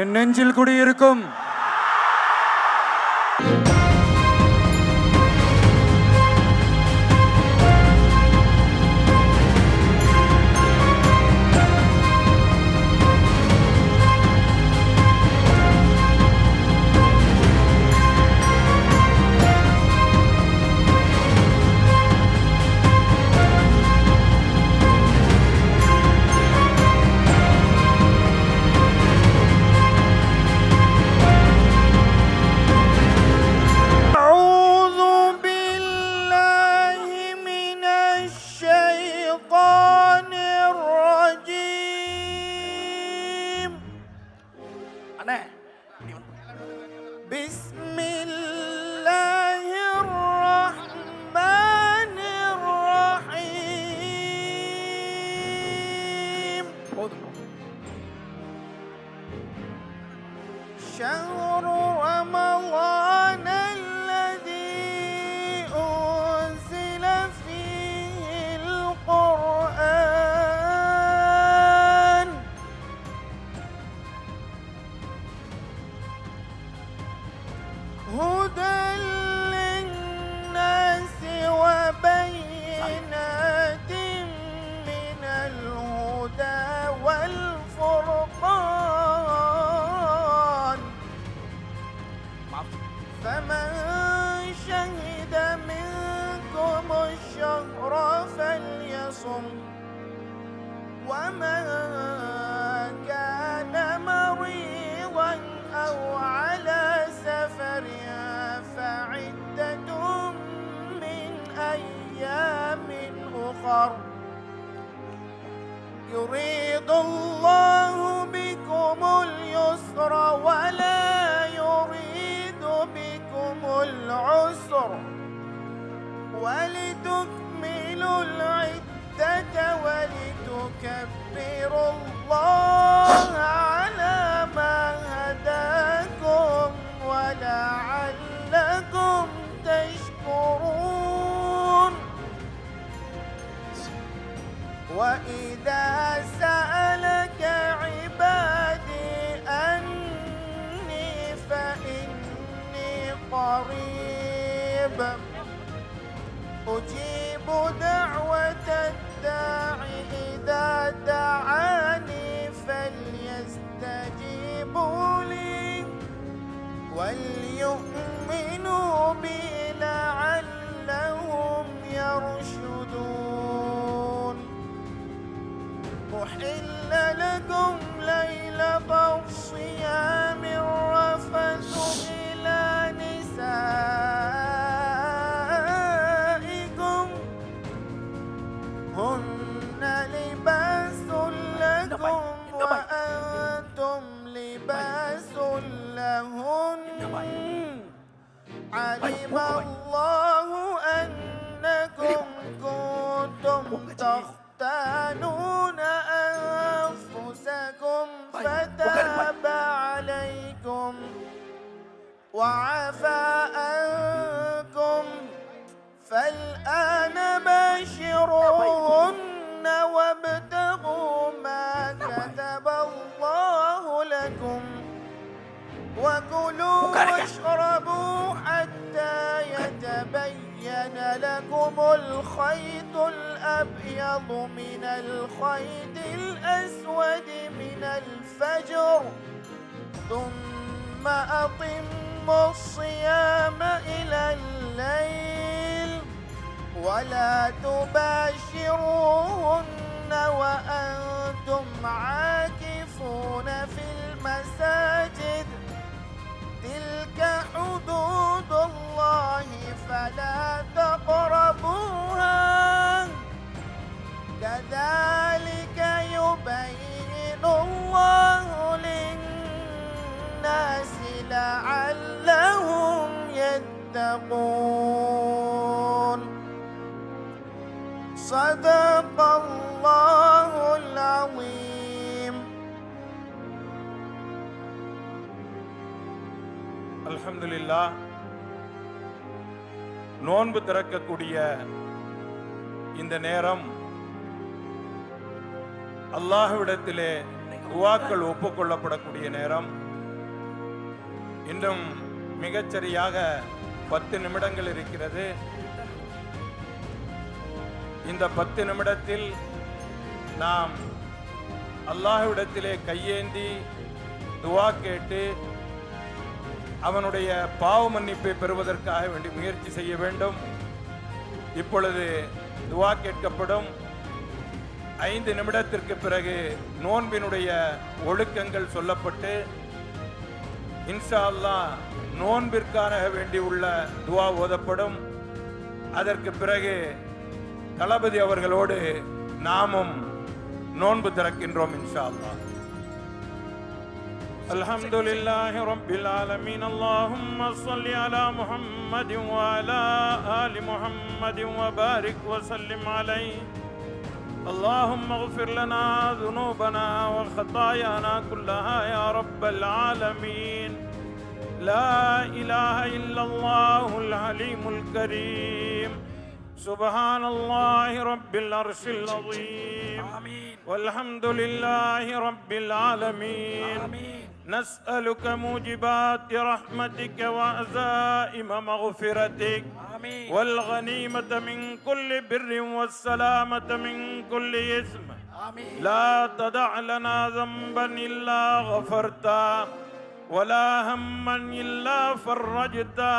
என் நெஞ்சில் குடியிருக்கும் شهر رمضان الذي أنزل فيه القرآن هدى للناس وبينات من الهدى والفرقان فمن شهد منكم الشهر فليصم ومن كان مريضا أو على سفر فعدة من أيام أخر يريد الله بكم اليسر ولا يريد بكم العسر ولتكملوا العدة ولتكبروا الله على ما هداكم ولعلكم تشكرون وإذا سألك عبادي أني فإني قريب أجيب دعوة الداع إذا دعاني فليستجيبوا لي وليؤمنوا بي لعلهم يرشدون أحل لكم ليلة الصيام الرفث إلى نسائكم هن لباس لكم وأنتم لباس لهن علم الله أنكم كنتم تختانون أنفسكم فتاب عليكم وعفى عنكم فالآن باشروهن وابتغوا ما كتب الله لكم وكلوا واشربوا حتى يتبين لكم الخيط الأبيض من الخيط الأسود من الفجر ثم أتموا الصيام إلى الليل ولا تباشروهن وأنتم عاكفون في المساجد تلك حدود الله فلا تقربوها كذلك يبين الله للناس لعلهم يتقون صدق الله العظيم. அல்ஹம்துலில்லாஹ். நோன்பு திறக்கக்கூடிய இந்த நேரம் அல்லாஹ்விடத்திலே துவாக்கள் ஒப்புக்கொள்ளப்படக்கூடிய நேரம். இன்னும் மிகச்சரியாக 10 நிமிடங்கள் இருக்கிறது. இந்த 10 நிமிடத்தில் நாம் அல்லாஹ்விடத்திலே கையேந்தி துவா கேட்டு அவனுடைய பாவ மன்னிப்பை பெறுவதற்காக வேண்டி முயற்சி செய்ய வேண்டும். இப்பொழுது துவா கேட்கப்படும். 5 நிமிடத்திற்கு பிறகு நோன்பினுடைய ஒழுக்கங்கள் சொல்லப்பட்டு இன்ஷா அல்லாஹ் நோன்பிற்காக வேண்டி உள்ள துவா ஓதப்படும். அதற்கு பிறகு தளபதி அவர்களோடு நாமும் நோன்பு திறக்கின்றோம் இன்ஷா அல்லாஹ். அல்ஹம்துலில்லாஹி ரப்பில் ஆலமீன். அல்லாஹும்ம ஸல்லி அலா முஹம்மதின் வ அலா ஆலி முஹம்மதின் வ பாரிக் வ ஸல்லிம் அலைஹி. اللهم اغفر لنا ذنوبنا وخطايانا كلها يا رب العالمين. لا إله إلا الله الحليم الكريم. سبحان الله رب العرش العظيم. والحمد لله رب العالمين. نسألك موجبات رحمتك وعزائم مغفرتك والغنيمة من كل بر والسلامة من كل إثم. لا تدع لنا ذنبا إلا غفرته ولا هما إلا فرجته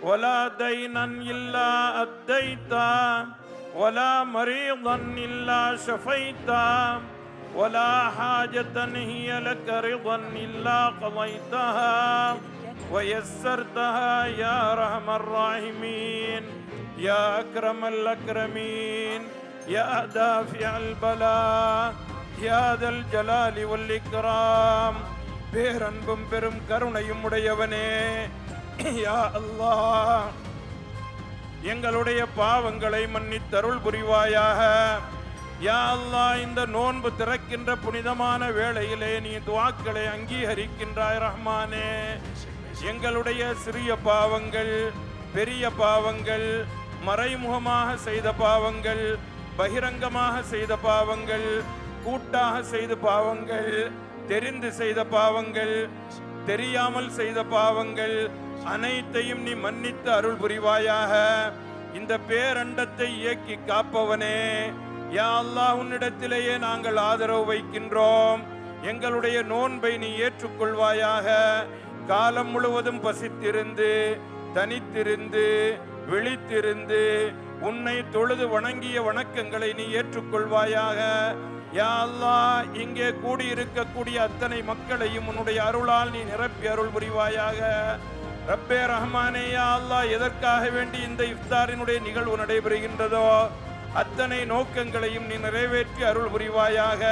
ولا دينا إلا أديته ولا مريضا إلا شفيته ولا حاجة هي لك رضا إلا قضيتها ويسرتها يا أرحم الراحمين يا أكرم الأكرمين يا دافع البلاء يا ذا الجلال والإكرام. பேரன்பும் பெரும் கருணையும் உடையவனே யா அல்லாஹ், எங்களுடைய பாவங்களை மன்னித்தருள் புரிவாயாக. யா அல்லாஹ், இந்த நோன்பு திறக்கின்ற புனிதமான வேளையிலே நீ துஆக்களை அங்கீகரிக்கின்றாய் ரஹ்மானே. எங்களுடைய சிறிய பாவங்கள், பெரிய பாவங்கள், மறைமுகமாக செய்த பாவங்கள், பகிரங்கமாக செய்த பாவங்கள், கூட்டாக செய்த பாவங்கள், தெரிந்து செய்த பாவங்கள், தெரியாமல் செய்த பாவங்கள் அனைத்தையும் நீ மன்னித்து அருள் புரிவாயாக. இந்த பேரண்டத்தை இயக்கி காப்பவனே யா அல்லாஹ், உன்னிடத்திலேயே நாங்கள் ஆதரவு வைக்கின்றோம். எங்களுடைய நோன்பை நீ ஏற்றுக்கொள்வாயாக. காலம் முழுவதும் பசித்திருந்து, தனித்திருந்து, விழித்திருந்து உன்னை தொழுது வணங்கிய வணக்கங்களை நீ ஏற்றுக்கொள்வாயாக. யா அல்லாஹ், இங்கே கூடியிருக்கக்கூடிய அத்தனை மக்களையும் உன்னுடைய அருளால் நீ நிரப்பி அருள் புரிவாயாக. ரப்பே ரஹ்மானே, யா அல்லாஹ், எதற்காக வேண்டி இந்த இஃப்தாரினுடைய நிகழ்வு நடைபெறுகின்றதோ அத்தனை நோக்கங்களையும் நீ நிறைவேற்றி அருள் புரிவாயாக.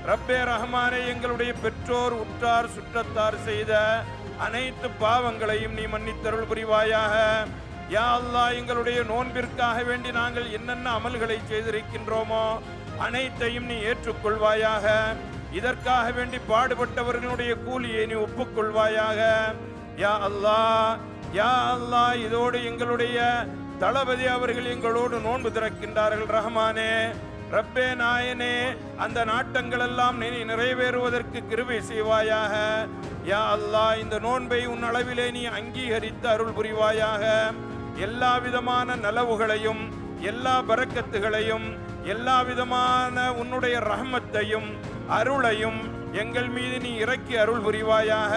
ரப்பே ரஹ்மானே, எங்களுடைய பெற்றோர், உற்றார், சுற்றத்தார் செய்த அனைத்து பாவங்களையும் நீ மன்னித்தருள் புரிவாயாக. யா அல்லாஹ், எங்களுடைய நோன்பிற்காக வேண்டி நாங்கள் என்னென்ன அமல்களை செய்திருக்கின்றோமோ அனைத்தையும் நீ ஏற்றுக்கொள்வாயாக. இதற்காக வேண்டி பாடுபட்டவர்களுடைய கூலியை நீ ஒப்புக்கொள்வாயாக. யா அல்லாஹ், யா அல்லாஹ், இதோடு எங்களுடைய தளபதி அவர்கள் எங்களோடு நோன்பு திறக்கின்றார்கள் ரஹ்மானே. ரப்பே நாயனே, அந்த நாட்டங்கள் எல்லாம் நீ நிறைவேறுவதற்கு கிருபை செய்வாயாக. யா அல்லாஹ், இந்த நோன்பை உன் அளவிலே நீ அங்கீகரித்து அருள் புரிவாயாக. எல்லா விதமான நலவுகளையும், எல்லா பரக்கத்துகளையும், எல்லா விதமான உன்னுடைய ரஹ்மத்தையும் அருளையும் எங்கள் மீது நீ இறக்கி அருள் புரிவாயாக.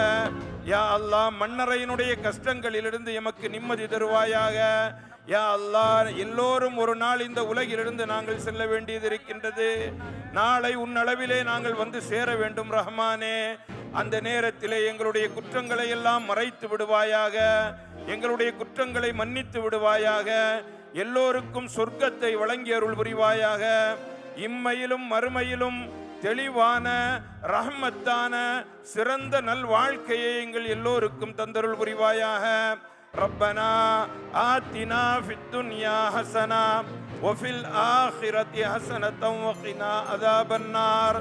யா அல்லாஹ், மன்னரையினுடைய கஷ்டங்களிலிருந்து எமக்கு நிம்மதி தருவாயாக. யா அல்லாஹ், எல்லோரும் ஒரு நாள் இந்த உலகிலிருந்து நாங்கள் செல்ல வேண்டியது இருக்கின்றது. நாளை உன் அளவிலே நாங்கள் வந்து சேர வேண்டும் ரஹ்மானே. அந்த நேரத்திலே எங்களுடைய குற்றங்களை எல்லாம் மறைத்து விடுவாயாக. எங்களுடைய குற்றங்களை மன்னித்து விடுவாயாக. எல்லோருக்கும் சொர்க்கத்தை வழங்கி அருள் புரிவாயாக. இம்மையிலும் மறுமையிலும் தெளிவான ரஹ்மத்தான சிறந்த நல் வாழ்க்கையை எங்கள் எல்லோருக்கும் தந்தருள் புரிவாயாக. ரப்பனா ஆத்தினா ஃபித் துன்யா ஹஸனா வ ஃபில் ஆখিরাতি ஹஸனத்தன் வ கினா அஸாபன் நார்.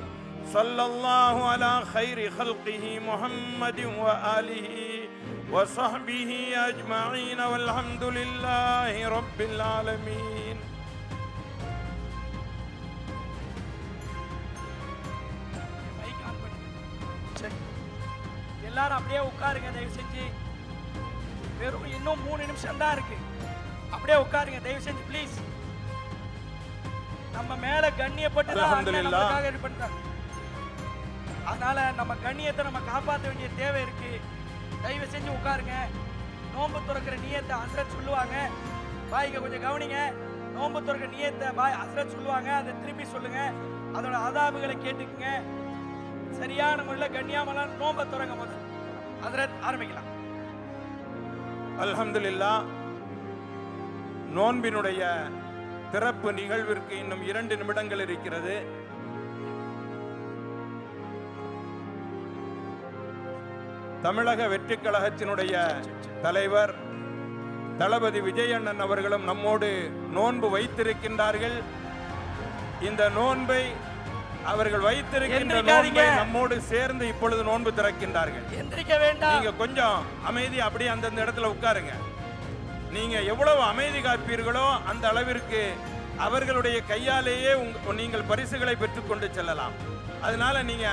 ஸல்லல்லாஹு அலா கைரி ஹல்கிஹி முஹம்மதின் வ ஆலிஹி வ ஸஹ்பிஹி அஜ்மஈன் வல்ஹம்துலில்லாஹி ரப்பில் ஆலமீன். எல்லாரும் அப்படியே உட்காருங்க தயவு செஞ்சு. வெறும் இன்னும் 3 நிமிஷம் தான் இருக்கு. அப்படியே உட்காருங்க தயவு செஞ்சு ப்ளீஸ். நம்ம மேல கண்ணியப்பட்டு தான் நமக்காக ஏற்படுத்தாங்க. அதனால நம்ம கண்ணியத்தை நம்ம காப்பாற்ற வேண்டிய தேவை இருக்கு. தயவு செஞ்சு உட்காருங்க. நோன்பு துறக்கிற நியத்தை ஹஸ்ரத் சொல்லுவாங்க. பாய்ங்க கொஞ்சம் கவனிங்க. நோன்பு துறக்கிற நியத்தை பாய் ஹஸ்ரத் சொல்லுவாங்க. அதை திருப்பி சொல்லுங்க. அதோட ஆதாபுகளை கேட்டுக்குங்க. சரியான முறையில் கண்ணியாமலாம் நோன்பை துறங்க. முதல் ஹஸ்ரத் ஆரம்பிக்கலாம். அல்ஹம்துலில்லாஹ். நோன்பினுடைய திறப்பு நிகழ்விற்கு இன்னும் 2 நிமிடங்கள் இருக்கிறது. தமிழக வெற்றி கழகத்தினுடைய தலைவர் தளபதி விஜயண்ணன் அவர்களும் நம்மோடு நோன்பு வைத்திருக்கின்றார்கள். இந்த நோன்பை அவர்கள் வைத்திருக்கின்ற நோன்பை நம்மோடு சேர்ந்து இப்பொழுது நோன்பு திறக்கின்றார்கள். எந்திரிக்க வேண்டாம். நீங்க கொஞ்சம் அமைதி அப்படியே அந்தந்த இடத்துல உட்காருங்க. நீங்க எவ்வளவு அமைதி காப்பீர்களோ அந்த அளவிற்கு அவர்களுடைய கையாலேயே நீங்கள் பரிசுகளை பெற்றுக்கொண்டு செல்லலாம். அதனால நீங்க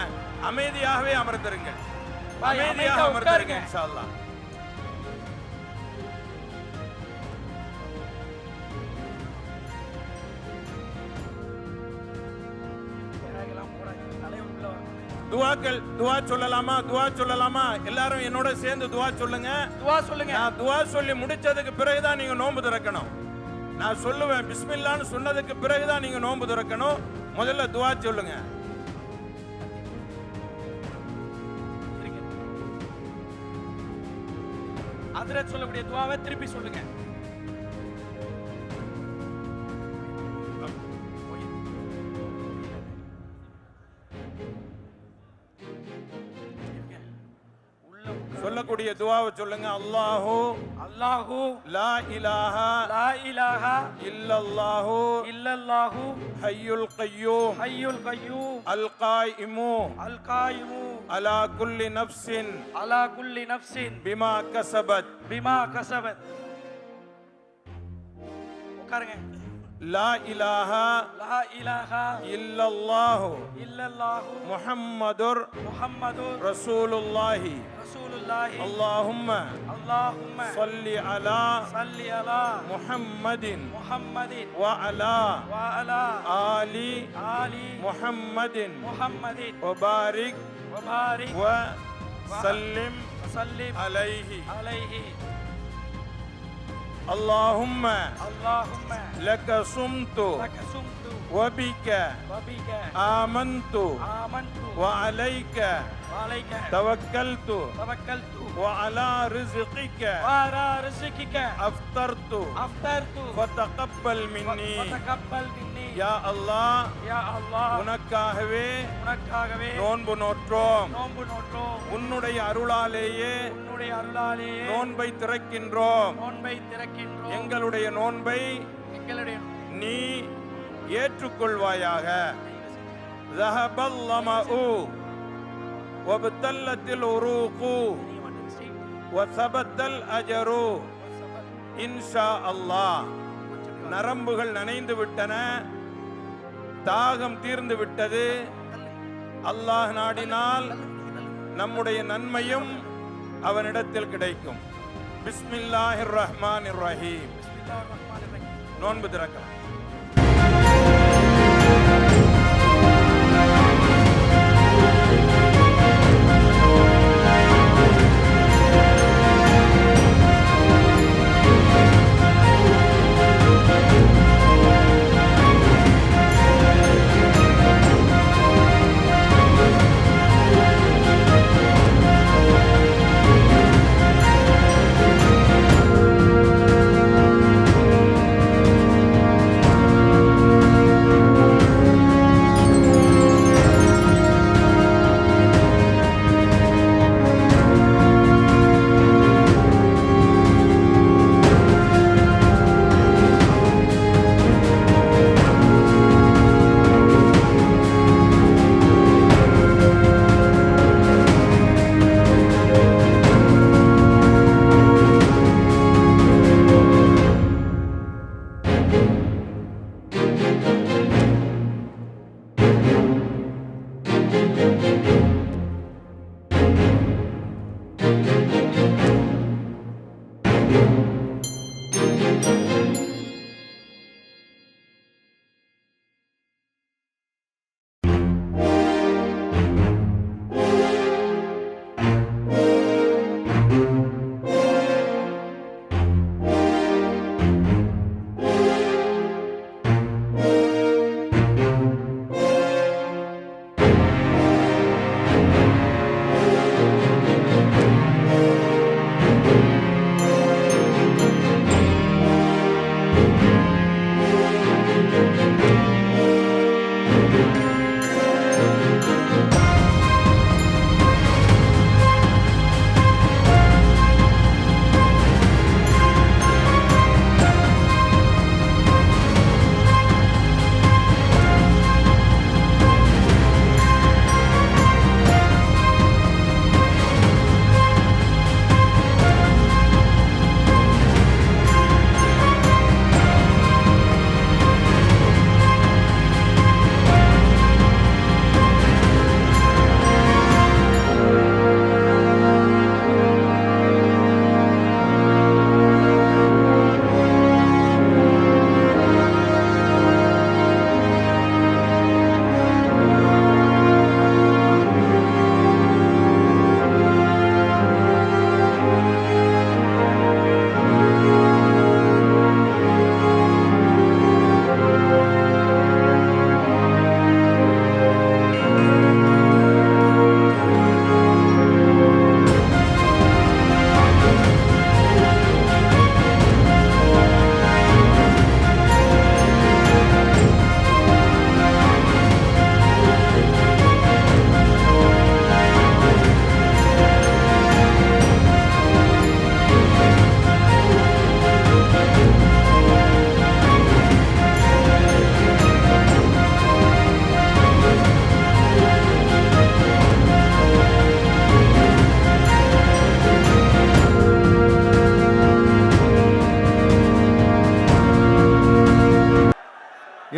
அமைதியாகவே அமர்ந்திருங்கள். அமைதியாக அமர்ந்திருங்க இன்ஷா அல்லாஹ். துவா சொல்லலாமா? எல்லாரும் என்னோட சேர்ந்து துவா சொல்லுங்க. நான் துவா சொல்லி முடிச்சதுக்கு பிறகுதான் நீங்க நோன்பு திறக்கணும். நான் சொல்லுவேன் பிஸ்மில்லான்னு சொன்னதுக்கு பிறகுதான் நீங்க நோன்பு திறக்கணும். முதல்ல துவா சொல்லுங்க. ஹஜ்ரத் சொல்லக்கூடிய துவாவை திருப்பி சொல்லுங்க. சொல்லக்கூடிய துவாவை சொல்லுங்க. அல்லாஹு அல்லாஹு லா இலாஹா லா இலாஹா இல்லல்லாஹு இல்லல்லாஹு ஹய்யுல் கய்யூம் ஹய்யுல் கய்யூம் அல் காயிமு அலா குல்லி நஃப்ஸின் பிமா கஸபத். உட்காருங்க. லா இலாஹா இல்லல்லாஹு முஹம்மதுர் ரசூலுல்லாஹி அல்லாஹும்ம ஸல்லி அலா முஹம்மதின் வ அலா ஆலி முஹம்மதின் வ பாரிக் வ சல்லிம் அலைஹி. اللهم لك صمت وبك آمنت وعليك توكلت وعلى رزقك أفطرت فتقبل مني يا الله. உனக்காகவே நோன்பு நோற்றோம். உன்னுடைய அருளாலேயே நோன்பை திறக்கின்றோம். எங்களுடைய நோன்பை நீ ஏற்றுக்கொள்வாயாக. ذهب الظمأ وابتلت العروق وثبت الأجر إن شاء الله. நரம்புகள் நனைந்து விட்டன, தாகம் தீர்ந்து விட்டது. அல்லாஹ் நாடினால் நம்முடைய நன்மையும் அவனிடத்தில் கிடைக்கும். பிஸ்மில்லாஹிர் ரஹ்மானிர் ரஹீம். நோன்பு திறக்கலாம்.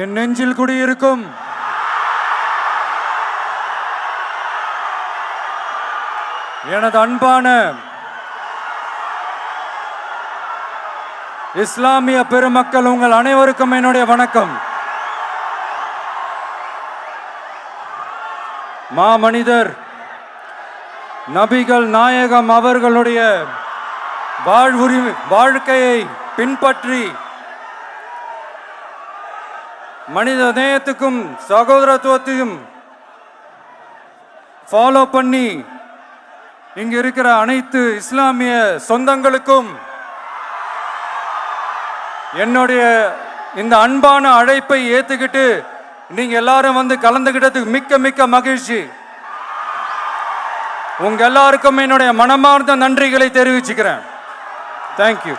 என் நெஞ்சில் குடியிருக்கும் எனது அன்பான இஸ்லாமிய பெருமக்கள், உங்கள் அனைவருக்கும் என்னுடைய வணக்கம். மாமனிதர் நபிகள் நாயகம் அவர்களுடைய வாழ்க்கையை பின்பற்றி மனித நேயத்துக்கும் சகோதரத்துவத்தையும் ஃபாலோ பண்ணி இங்க இருக்கிற அனைத்து இஸ்லாமிய சொந்தங்களுக்கும் என்னுடைய இந்த அன்பான அழைப்பை ஏத்துக்கிட்டு நீங்க எல்லாரும் வந்து கலந்துகிட்டதுக்கு மிக்க மிக்க மகிழ்ச்சி. உங்க எல்லாருக்கும் என்னுடைய மனமார்ந்த நன்றிகளை தெரிவிச்சுக்கிறேன். தேங்க்யூ.